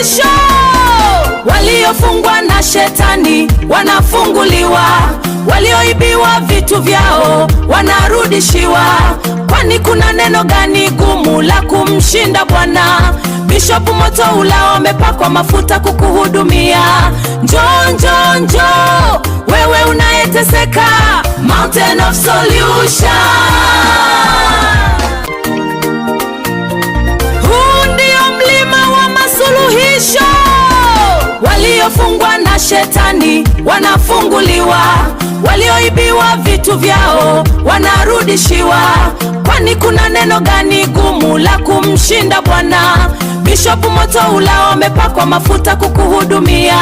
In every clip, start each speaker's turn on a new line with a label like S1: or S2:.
S1: suluhisho. Waliofungwa na shetani wanafunguliwa, walioibiwa vitu vyao wanarudishiwa. Kwani kuna neno gani gumu la kumshinda Bwana? Bishop Motoula wamepakwa mafuta kukuhudumia. Njoo, njoo, njoo wewe unayeteseka, Mountain of Solution. Huu ndio mlima wa masuluhisho. Waliofungwa na shetani wanafunguliwa, walioibiwa vitu vyao wanarudishiwa. Kwani kuna neno gani gumu la kumshinda Bwana? Bishop Motoula wamepakwa mafuta kukuhudumia.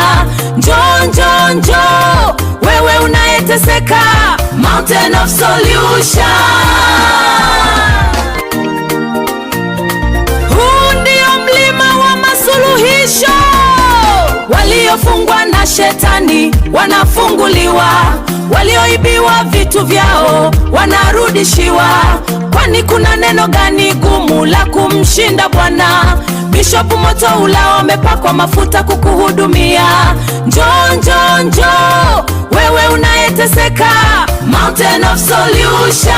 S1: Njoo, njoo, njoo wewe unayeteseka, Mountain of Solution. Huu ndio mlima wa masuluhisho. Waliofungwa na shetani wanafunguliwa, walioibiwa vitu vyao wanarudishiwa. Kwani kuna neno gani gumu la kumshinda Bwana? Bishop Motoula wamepakwa mafuta kukuhudumia. Njoo, njoo, njoo wewe unayeteseka, Mountain of Solution.